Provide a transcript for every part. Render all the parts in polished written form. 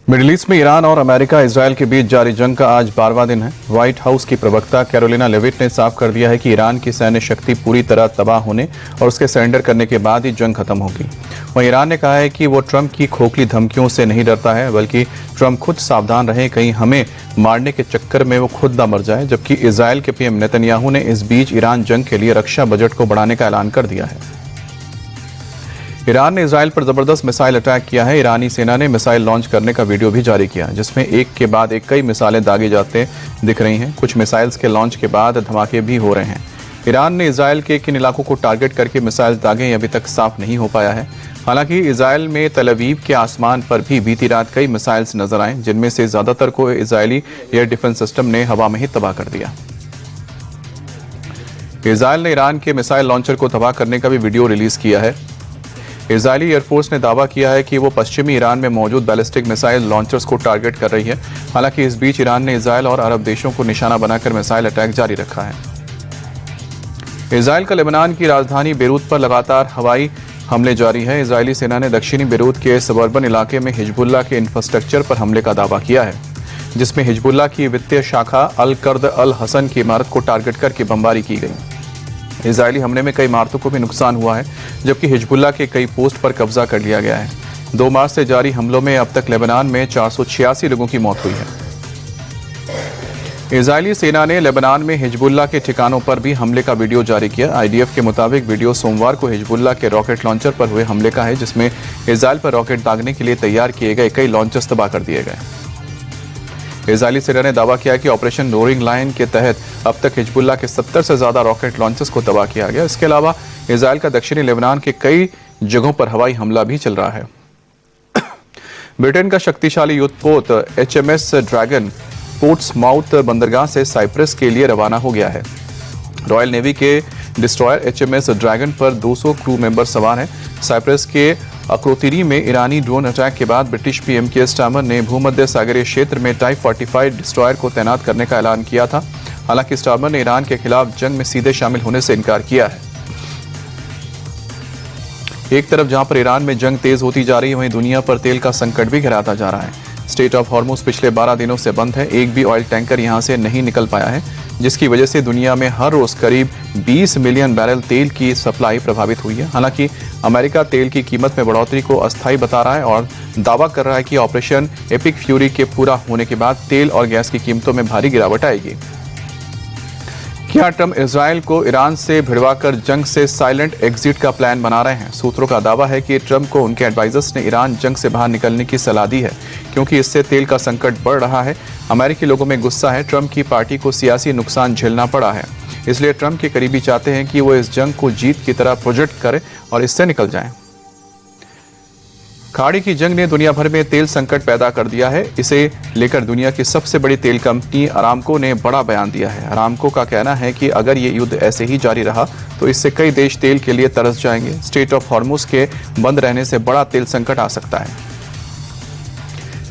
Middle east में Iran और America Israel के बीच जारी जंग का आज 12वां दिन है। व्हाइट हाउस की प्रवक्ता कैरोलिना लेविट ने साफ कर दिया है कि ईरान की सैन्य शक्ति पूरी तरह तबाह होने और उसके सरेंडर करने के बाद ही जंग खत्म होगी। वहीं ईरान ने कहा है कि वो ट्रंप की खोखली धमकियों से नहीं डरता है, बल्कि ट्रंप खुद सावधान रहे कहीं हमें मारने के चक्कर में वो खुद न मर जाए। जबकि इजरायल के पीएम नेतन्याहू ने इस बीच ईरान जंग के लिए रक्षा बजट को बढ़ाने का ऐलान कर दिया है। ईरान ने इजरायल पर जबरदस्त मिसाइल अटैक किया है। ईरानी सेना ने मिसाइल लॉन्च करने का वीडियो भी जारी किया, जिसमें एक के बाद एक कई मिसाइलें दागे जाते दिख रही हैं। कुछ मिसाइल्स के लॉन्च के बाद धमाके भी हो रहे हैं। ईरान ने इजरायल के किन इलाकों को टारगेट करके मिसाइल दागे अभी तक साफ नहीं हो पाया है। हालांकि इजरायल में तल अवीव के आसमान पर भी बीती रात कई मिसाइल्स नजर आए, जिनमें से ज्यादातर को इजरायली एयर डिफेंस सिस्टम ने हवा में ही तबाह कर दिया। इजरायल ने ईरान के मिसाइल लॉन्चर को तबाह करने का भी वीडियो रिलीज किया है। इजरायली एयरफोर्स ने दावा किया है कि वो पश्चिमी ईरान में मौजूद बैलिस्टिक मिसाइल लॉन्चर्स को टारगेट कर रही है। हालांकि इस बीच ईरान ने इजरायल और अरब देशों को निशाना बनाकर मिसाइल अटैक जारी रखा है। इजरायल का लेबनान की राजधानी बेरूत पर लगातार हवाई हमले जारी है। इजरायली सेना ने दक्षिणी बेरूत के सबर्बन इलाके में हिजबुल्लाह के इंफ्रास्ट्रक्चर पर हमले का दावा किया है, जिसमें हिजबुल्लाह की वित्तीय शाखा अल कर्द अल हसन की इमारत को टारगेट करके बमबारी की गई। इजरायली हमले में कई इमारतों को भी नुकसान हुआ है, जबकि हिजबुल्लाह के कई पोस्ट पर कब्जा कर लिया गया है। 2 मार्च से जारी हमलों में अब तक लेबनान में 486 लोगों की मौत हुई है। इजरायली सेना ने लेबनान में हिजबुल्लाह के ठिकानों पर भी हमले का वीडियो जारी किया। आईडीएफ के मुताबिक वीडियो सोमवार को हिजबुल्लाह के रॉकेट लॉन्चर पर हुए हमले का है, जिसमें इजरायल पर रॉकेट दागने के लिए तैयार किए गए कई लॉन्चर्स तबाह कर दिए गए। इजरायली सेना ने दावा किया कि ऑपरेशन रोरिंग लायन के तहत अब तक हिजबुल्लाह के 70 से ज्यादा रॉकेट लॉन्चर्स को तबाह किया गया। इसके अलावा इजरायल का दक्षिणी लेबनान के कई जगहों पर हवाई हमला भी चल रहा है। ब्रिटेन का शक्तिशाली युद्धपोत HMS ड्रैगन पोर्ट्समाउथ बंदरगाह से साइप्रस के लिए रवाना हो गया है। रॉयल नेवी के डिस्ट्रॉयर HMS ड्रैगन पर 200 क्रू मेंबर सवार हैं। साइप्रस के अक्रोतिरी में ईरानी ड्रोन अटैक के बाद ब्रिटिश पीएम कीयर स्टारमर ने भूमध्य सागरीय क्षेत्र में टाइप 45 डिस्ट्रॉयर को तैनात करने का ऐलान किया था। हालांकि स्टारमर ने ईरान के खिलाफ जंग में सीधे शामिल होने से इनकार किया है। एक तरफ जहां पर ईरान में जंग तेज होती जा रही है, वहीं दुनिया पर तेल का संकट भी गहराता जा रहा है। स्ट्रेट ऑफ हॉर्मुज पिछले 12 दिनों से बंद है। एक भी ऑयल टैंकर यहां से नहीं निकल पाया है, जिसकी वजह से दुनिया में हर रोज करीब 20 मिलियन बैरल तेल की सप्लाई प्रभावित हुई है। हालांकि अमेरिका तेल की कीमत में बढ़ोतरी को अस्थायी बता रहा है और दावा कर रहा है कि ऑपरेशन एपिक फ्यूरी के पूरा होने के बाद तेल और गैस की कीमतों में भारी गिरावट आएगी। क्या ट्रंप इजरायल को ईरान से भिड़वाकर जंग से साइलेंट एग्जिट का प्लान बना रहे हैं? सूत्रों का दावा है कि ट्रंप को उनके एडवाइजर्स ने ईरान जंग से बाहर निकलने की सलाह दी है, क्योंकि इससे तेल का संकट बढ़ रहा है। अमेरिकी लोगों में गुस्सा है। ट्रंप की पार्टी को सियासी नुकसान झेलना पड़ा है, इसलिए ट्रंप के करीबी चाहते हैं कि वो इस जंग को जीत की तरह प्रोजेक्ट करे और इससे निकल जाएं। खाड़ी की जंग ने दुनिया भर में तेल संकट पैदा कर दिया है। इसे लेकर दुनिया की सबसे बड़ी तेल कंपनी अरामको ने बड़ा बयान दिया है। अरामको का कहना है कि अगर ये युद्ध ऐसे ही जारी रहा तो इससे कई देश तेल के लिए तरस जाएंगे। स्ट्रेट ऑफ हॉर्मुज के बंद रहने से बड़ा तेल संकट आ सकता है।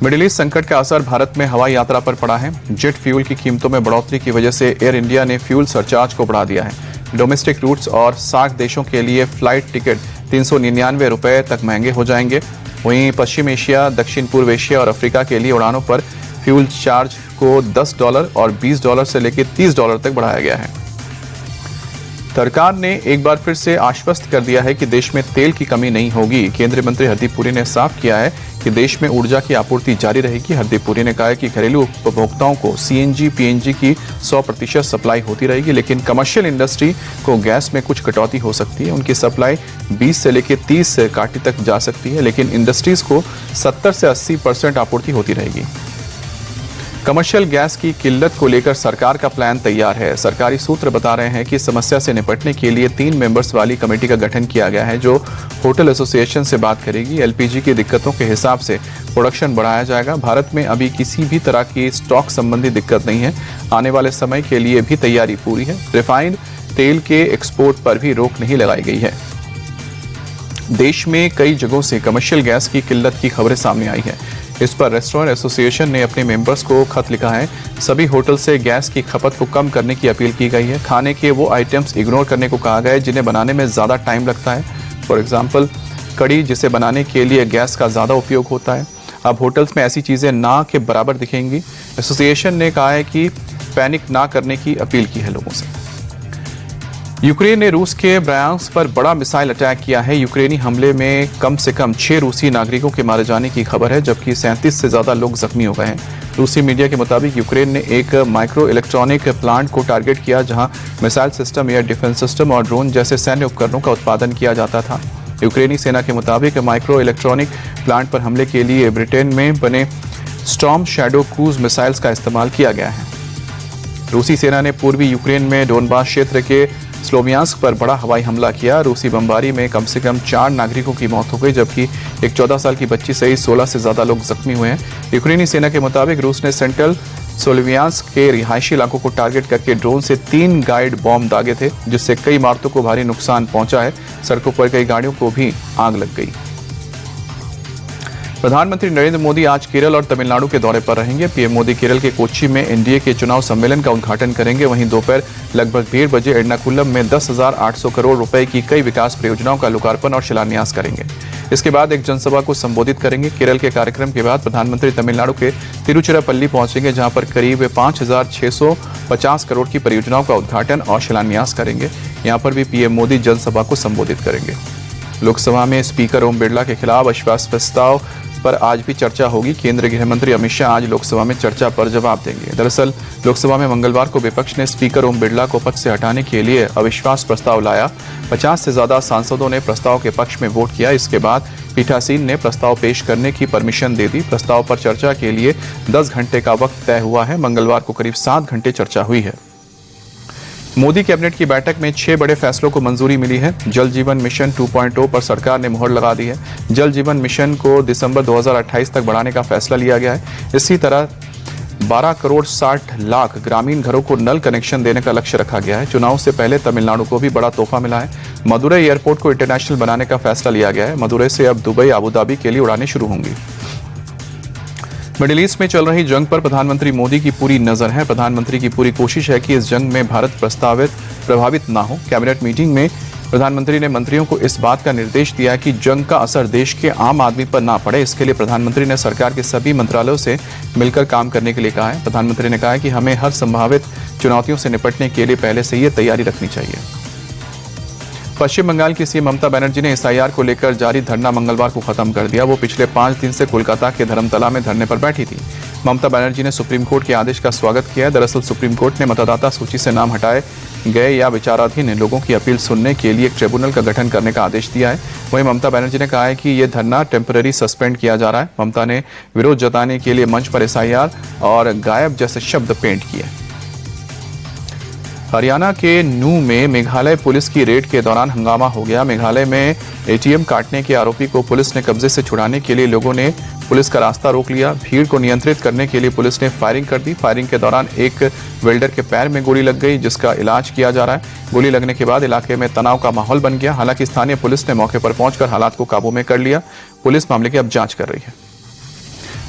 मिडिल ईस्ट संकट का असर भारत में हवाई यात्रा पर पड़ा है। जेट फ्यूल की कीमतों में बढ़ोतरी की वजह से एयर इंडिया ने फ्यूल सरचार्ज को बढ़ा दिया है। डोमेस्टिक रूट्स और 60 देशों के लिए फ्लाइट टिकट 399 रुपए तक महंगे हो जाएंगे। वहीं पश्चिम एशिया, दक्षिण पूर्व एशिया और अफ्रीका के लिए उड़ानों पर फ्यूल चार्ज को $10 और $20 से लेकर $30 तक बढ़ाया गया है। सरकार ने एक बार फिर से आश्वस्त कर दिया है कि देश में तेल की कमी नहीं होगी। केंद्रीय मंत्री हरदीप पुरी ने साफ किया है कि देश में ऊर्जा की आपूर्ति जारी रहेगी। हरदीप पुरी ने कहा है कि घरेलू उपभोक्ताओं को CNG, PNG की 100% सप्लाई होती रहेगी, लेकिन कमर्शियल इंडस्ट्री को गैस में कुछ कटौती हो सकती है। उनकी सप्लाई 20 से लेकर 30 काटी तक जा सकती है, लेकिन इंडस्ट्रीज को 70 से 80% आपूर्ति होती रहेगी। कमर्शियल गैस की किल्लत को लेकर सरकार का प्लान तैयार है। सरकारी सूत्र बता रहे हैं कि समस्या से निपटने के लिए 3 मेंबर्स वाली कमेटी का गठन किया गया है, जो होटल एसोसिएशन से बात करेगी। LPG की दिक्कतों के हिसाब से प्रोडक्शन बढ़ाया जाएगा। भारत में अभी किसी भी तरह की स्टॉक संबंधी दिक्कत नहीं है। आने वाले समय के लिए भी तैयारी पूरी है। रिफाइंड तेल के एक्सपोर्ट पर भी रोक नहीं लगाई गई है। देश में कई जगहों से कमर्शियल गैस की किल्लत की खबरें सामने आई है। इस पर रेस्टोरेंट एसोसिएशन ने अपने मेंबर्स को खत लिखा है। सभी होटल से गैस की खपत को कम करने की अपील की गई है। खाने के वो आइटम्स इग्नोर करने को कहा गया है जिन्हें बनाने में ज़्यादा टाइम लगता है। फॉर एग्जांपल, कड़ी, जिसे बनाने के लिए गैस का ज़्यादा उपयोग होता है। अब होटल्स में ऐसी चीज़ें ना के बराबर दिखेंगी। एसोसिएशन ने कहा है कि पैनिक ना करने की अपील की है लोगों से। यूक्रेन ने रूस के ब्रायांस्क पर बड़ा मिसाइल अटैक किया है। यूक्रेनी हमले में कम से कम 6 रूसी नागरिकों के मारे जाने की खबर है, जबकि 37 से ज्यादा लोग जख्मी हो गए हैं। रूसी मीडिया के मुताबिक यूक्रेन ने एक माइक्रो इलेक्ट्रॉनिक प्लांट को टारगेट किया, जहां missile system, air defence system और ड्रोन जैसे सैन्य उपकरणों का उत्पादन किया जाता था। यूक्रेनी सेना के मुताबिक माइक्रो इलेक्ट्रॉनिक प्लांट पर हमले के लिए ब्रिटेन में बने स्टॉर्म शैडो क्रूज मिसाइल्स का इस्तेमाल किया गया है। रूसी सेना ने पूर्वी यूक्रेन में डोनबास क्षेत्र के स्लोवियांस्क पर बड़ा हवाई हमला किया। रूसी बमबारी में कम से कम 4 नागरिकों की मौत हो गई, जबकि एक 14 साल की बच्ची सहित 16 से ज्यादा लोग जख्मी हुए हैं। यूक्रेनी सेना के मुताबिक रूस ने सेंट्रल स्लोवियांस्क के रिहायशी इलाकों को टारगेट करके ड्रोन से 3 गाइड बॉम्ब दागे थे, जिससे कई इमारतों को भारी नुकसान पहुंचा है। सड़कों पर कई गाड़ियों को भी आग लग गई। प्रधानमंत्री नरेंद्र मोदी आज केरल और तमिलनाडु के दौरे पर रहेंगे। पीएम मोदी केरल के कोच्चि में एनडीए के चुनाव सम्मेलन का उद्घाटन करेंगे। वहीं दोपहर लगभग 1:30 बजे एर्नाकुलम में 10,800 करोड़ रुपए की कई विकास परियोजनाओं का लोकार्पण और शिलान्यास करेंगे। इसके बाद एक जनसभा को संबोधित करेंगे। केरल के कार्यक्रम के बाद प्रधानमंत्री तमिलनाडु के तिरुचिरापल्ली पहुंचेंगे, जहां पर करीब 5,650 करोड़ की परियोजनाओं का उद्घाटन और शिलान्यास करेंगे। यहां पर भी पीएम मोदी जनसभा को संबोधित करेंगे। लोकसभा में स्पीकर ओम बिरला के खिलाफ अविश्वास प्रस्ताव पर आज भी चर्चा होगी। केंद्रीय गृह मंत्री अमित शाह आज लोकसभा में चर्चा पर जवाब देंगे। दरअसल लोकसभा में मंगलवार को विपक्ष ने स्पीकर ओम बिरला को पद से हटाने के लिए अविश्वास प्रस्ताव लाया। 50 से ज्यादा सांसदों ने प्रस्ताव के पक्ष में वोट किया। इसके बाद पीठासीन ने प्रस्ताव पेश करने की परमिशन दे दी। प्रस्ताव पर चर्चा के लिए 10 घंटे का वक्त तय हुआ है। मंगलवार को करीब 7 घंटे चर्चा हुई है। मोदी कैबिनेट की बैठक में 6 बड़े फैसलों को मंजूरी मिली है। जल जीवन मिशन 2.0 पर सरकार ने मुहर लगा दी है। जल जीवन मिशन को दिसंबर 2028 तक बढ़ाने का फैसला लिया गया है। इसी तरह 12 करोड़ 60 लाख ग्रामीण घरों को नल कनेक्शन देने का लक्ष्य रखा गया है। चुनाव से पहले तमिलनाडु को भी बड़ा तोहफा मिला है। मदुरई एयरपोर्ट को इंटरनेशनल बनाने का फैसला लिया गया है। मदुरई से अब दुबई, अबू धाबी के लिए उड़ानें शुरू होंगी। मिडिल ईस्ट में चल रही जंग पर प्रधानमंत्री मोदी की पूरी नजर है। प्रधानमंत्री की पूरी कोशिश है कि इस जंग में भारत प्रभावित ना हो। कैबिनेट मीटिंग में प्रधानमंत्री ने मंत्रियों को इस बात का निर्देश दिया कि जंग का असर देश के आम आदमी पर ना पड़े। इसके लिए प्रधानमंत्री ने सरकार के सभी मंत्रालयों से मिलकर काम करने के लिए कहा है। प्रधानमंत्री ने कहा है कि हमें हर संभावित चुनौतियों से निपटने के लिए पहले से ही तैयारी रखनी चाहिए। पश्चिम बंगाल की सीएम ममता बनर्जी ने एसआईआर को लेकर जारी धरना मंगलवार को खत्म कर दिया। वो पिछले 5 दिन से कोलकाता के धर्मतला में धरने पर बैठी थी। ममता बनर्जी ने सुप्रीम कोर्ट के आदेश का स्वागत किया। दरअसल सुप्रीम कोर्ट ने मतदाता सूची से नाम हटाए गए या विचाराधीन लोगों की अपील सुनने के लिए एक ट्रिब्यूनल का गठन करने का आदेश दिया है। वहीं ममता बनर्जी ने कहा है कि ये धरना टेम्पररी सस्पेंड किया जा रहा है। ममता ने विरोध जताने के लिए मंच पर एसआईआर और गायब जैसे शब्द पेंट किए। हरियाणा के नू में मेघालय पुलिस की रेड के दौरान हंगामा हो गया। मेघालय में एटीएम काटने के आरोपी को पुलिस ने कब्जे से छुड़ाने के लिए लोगों ने पुलिस का रास्ता रोक लिया। भीड़ को नियंत्रित करने के लिए पुलिस ने फायरिंग कर दी। फायरिंग के दौरान एक वेल्डर के पैर में गोली लग गई, जिसका इलाज किया जा रहा है। गोली लगने के बाद इलाके में तनाव का माहौल बन गया। हालांकि स्थानीय पुलिस ने मौके पर पहुंचकर हालात को काबू में कर लिया। पुलिस मामले की अब जांच कर रही है।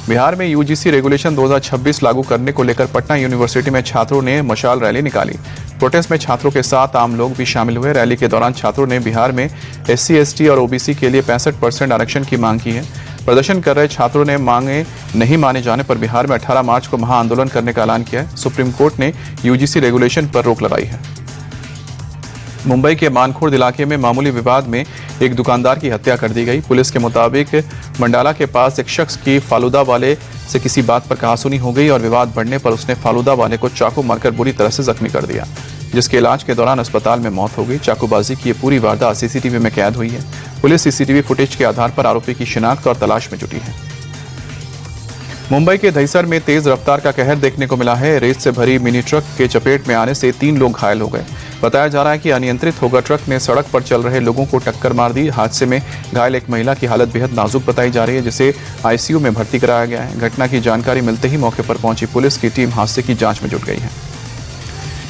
बिहार में यूजीसी रेगुलेशन 2026 लागू करने को लेकर पटना यूनिवर्सिटी में छात्रों ने मशाल रैली निकाली। प्रोटेस्ट में छात्रों के साथ आम लोग भी शामिल हुए। रैली के दौरान छात्रों ने बिहार में SC, ST और OBC के लिए 65% आरक्षण की मांग की है। प्रदर्शन कर रहे छात्रों ने मांगे नहीं माने जाने पर बिहार में 18 मार्च को महाआंदोलन करने का ऐलान किया है। सुप्रीम कोर्ट ने यूजीसी रेगुलेशन पर रोक लगाई है। मुंबई के मानखुर्द इलाके में मामूली विवाद में एक दुकानदार की हत्या कर दी गई। पुलिस के मुताबिक मंडाला के पास एक शख्स की फालूदा वाले से किसी बात पर कहासुनी हो गई और विवाद बढ़ने पर उसने फालूदा वाले को चाकू मारकर बुरी तरह से जख्मी कर दिया, जिसके इलाज के दौरान अस्पताल में मौत हो गई। चाकूबाजी की ये पूरी वारदात सीसीटीवी में कैद हुई है। पुलिस सीसीटीवी फुटेज के आधार पर आरोपी की शिनाख्त और तलाश में जुटी है। मुंबई के दहिसर में तेज रफ्तार का कहर देखने को मिला है। रेत से भरी मिनी ट्रक के चपेट में आने से 3 लोग घायल हो गए। बताया जा रहा है कि अनियंत्रित होकर ट्रक ने सड़क पर चल रहे लोगों को टक्कर मार दी। हादसे में घायल एक महिला की हालत बेहद नाजुक बताई जा रही है, जिसे आईसीयू में भर्ती कराया गया है। घटना की जानकारी मिलते ही मौके पर पहुंची पुलिस की टीम हादसे की जांच में जुट गई है।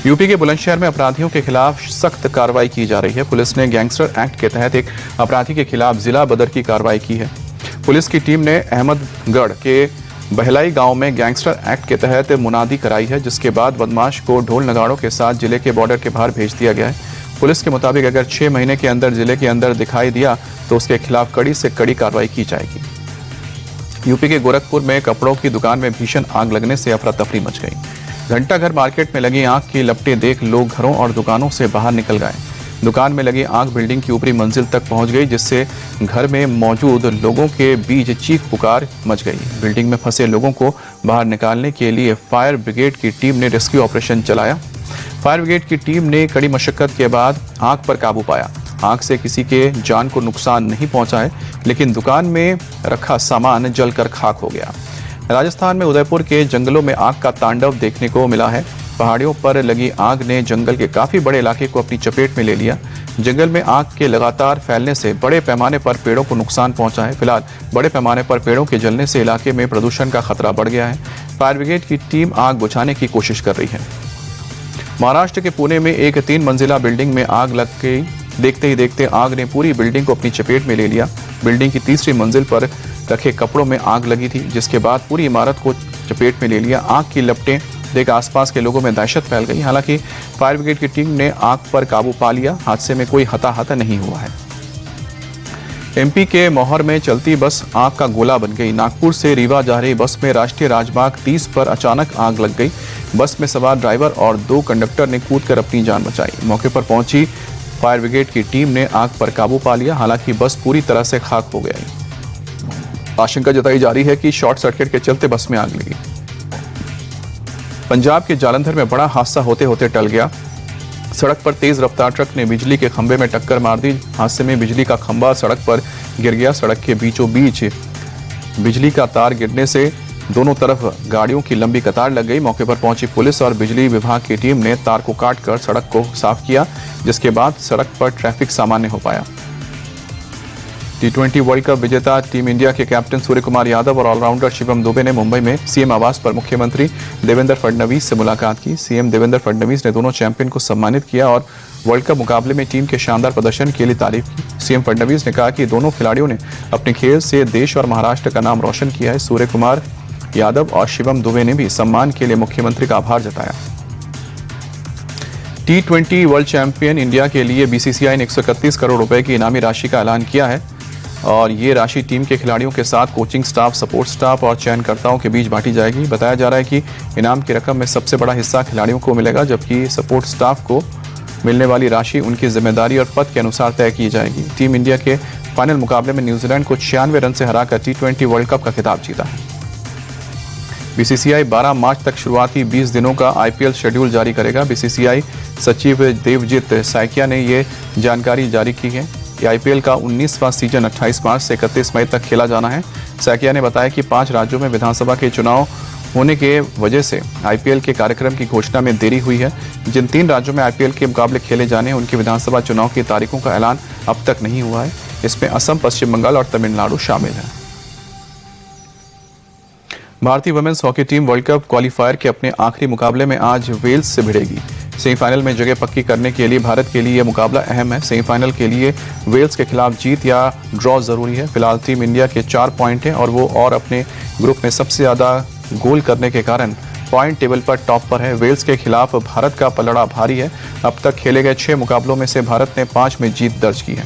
यूपी के बुलंदशहर में अपराधियों के खिलाफ सख्त कार्रवाई की जा रही है। पुलिस ने गैंगस्टर एक्ट के तहत एक अपराधी के खिलाफ जिला बदर की कार्रवाई की है। पुलिस की टीम ने अहमदगढ़ के बहलाई गांव में गैंगस्टर एक्ट के तहत मुनादी कराई है, जिसके बाद बदमाश को ढोल नगाड़ों के साथ जिले के बॉर्डर के बाहर भेज दिया गया है। पुलिस के मुताबिक अगर 6 महीने के अंदर जिले के अंदर दिखाई दिया तो उसके खिलाफ कड़ी से कड़ी कार्रवाई की जाएगी। यूपी के गोरखपुर में कपड़ों की दुकान में भीषण आग लगने से अफरा तफरी मच गई। घंटाघर मार्केट में लगी आग की लपटें देख लोग घरों और दुकानों से बाहर निकल गए। दुकान में लगी आग बिल्डिंग की ऊपरी मंजिल तक पहुंच गई, जिससे घर में मौजूद लोगों के बीच चीख पुकार मच गई। बिल्डिंग में फंसे लोगों को बाहर निकालने के लिए फायर ब्रिगेड की टीम ने रेस्क्यू ऑपरेशन चलाया। फायर ब्रिगेड की टीम ने कड़ी मशक्कत के बाद आग पर काबू पाया। आग से किसी के जान को नुकसान नहीं पहुंचा है, लेकिन दुकान में रखा सामान जलकर खाक हो गया। राजस्थान में उदयपुर के जंगलों में आग का तांडव देखने को मिला है। पहाड़ियों पर लगी आग ने जंगल के काफी बड़े इलाके को अपनी चपेट में ले लिया। जंगल में आग के लगातार फैलने से बड़े पैमाने पर पेड़ों को नुकसान पहुंचा है। फिलहाल बड़े पैमाने पर पेड़ों के जलने से इलाके में प्रदूषण का खतरा बढ़ गया है। फायर ब्रिगेड की टीम आग बुझाने की कोशिश कर रही है। महाराष्ट्र के पुणे में एक 3 मंजिला बिल्डिंग में आग लग गई। देखते ही देखते आग ने पूरी बिल्डिंग को अपनी चपेट में ले लिया। बिल्डिंग की तीसरी मंजिल पर रखे कपड़ों में आग लगी थी, जिसके बाद पूरी इमारत को चपेट में ले लिया। आग की लपटें देख आसपास के लोगों में दहशत फैल गई। हालांकि फायर ब्रिगेड की टीम ने आग पर काबू पा लिया। हादसे में कोई हताहत नहीं हुआ है। एमपी के मौहर में चलती बस आग का गोला बन गई। नागपुर से रीवा जा रही बस में राष्ट्रीय राजमार्ग 30 पर अचानक आग लग गई। बस में सवार ड्राइवर और 2 कंडक्टर ने कूदकर अपनी जान बचाई। मौके पर पहुंची फायर ब्रिगेड की टीम ने आग पर काबू पा लिया। हालांकि बस पूरी तरह से खाक हो गई। आशंका जताई जा रही है कि शॉर्ट सर्किट के चलते बस में आग लगी। पंजाब के जालंधर में बड़ा हादसा होते होते टल गया। सड़क पर तेज रफ्तार ट्रक ने बिजली के खंभे में टक्कर मार दी। हादसे में बिजली का खंभा सड़क पर गिर गया। सड़क के बीचों बीच बिजली का तार गिरने से दोनों तरफ गाड़ियों की लंबी कतार लग गई। मौके पर पहुंची पुलिस और बिजली विभाग की टीम ने तार को काटकर सड़क को साफ किया, जिसके बाद सड़क पर ट्रैफिक सामान्य हो पाया। T20 वर्ल्ड कप विजेता टीम इंडिया के कैप्टन सूर्य कुमार यादव और ऑलराउंडर शिवम दुबे ने मुंबई में सीएम आवास पर मुख्यमंत्री देवेंद्र फडणवीस से मुलाकात की। सीएम देवेंद्र फडणवीस ने दोनों चैंपियन को सम्मानित किया और वर्ल्ड कप मुकाबले में टीम के शानदार प्रदर्शन के लिए तारीफ की। सीएम फडणवीस ने कहा कि दोनों खिलाड़ियों ने अपने खेल से देश और महाराष्ट्र का नाम रोशन किया है। सूर्य कुमार यादव और शिवम दुबे ने भी सम्मान के लिए मुख्यमंत्री का आभार जताया। T20 वर्ल्ड चैंपियन इंडिया के लिए बीसीसीआई ने 131 करोड़ रुपए की इनामी राशि का ऐलान किया है और ये राशि टीम के खिलाड़ियों के साथ कोचिंग स्टाफ, सपोर्ट स्टाफ और चयनकर्ताओं के बीच बांटी जाएगी। बताया जा रहा है कि इनाम की रकम में सबसे बड़ा हिस्सा खिलाड़ियों को मिलेगा, जबकि सपोर्ट स्टाफ को मिलने वाली राशि उनकी जिम्मेदारी और पद के अनुसार तय की जाएगी। टीम इंडिया के फाइनल मुकाबले में न्यूजीलैंड को 96 रन से हराकर T20 वर्ल्ड कप का खिताब जीता है। बीसीसीआई 12 मार्च तक शुरुआती 20 दिनों का आईपीएल शेड्यूल जारी करेगा। बीसीसीआई सचिव देवजीत सैकिया ने ये जानकारी जारी की है। आईपीएल का 19वां सीजन 28 मार्च से 31 मई तक खेला जाना है। सैकिया ने बताया कि 5 राज्यों में विधानसभा के चुनाव होने के वजह से आईपीएल के कार्यक्रम की घोषणा में देरी हुई है। जिन 3 राज्यों में आईपीएल के मुकाबले खेले जाने हैं, उनके विधानसभा चुनाव की तारीखों का ऐलान अब तक नहीं हुआ है। इसमें असम, पश्चिम बंगाल और तमिलनाडु शामिल है। भारतीय women's hockey team world cup qualifier के अपने आखिरी मुकाबले में आज वेल्स से भिड़ेगी। सेमीफाइनल में जगह पक्की करने के लिए भारत के लिए यह मुकाबला अहम है। सेमीफाइनल के लिए वेल्स के खिलाफ जीत या ड्रॉ जरूरी है। फिलहाल टीम इंडिया के 4 पॉइंट हैं और वो और अपने ग्रुप में सबसे ज्यादा गोल करने के कारण पॉइंट टेबल पर टॉप पर है। वेल्स के खिलाफ भारत का पलड़ा भारी है। अब तक खेले गए 6 मुकाबलों में से भारत ने 5 में जीत दर्ज की है।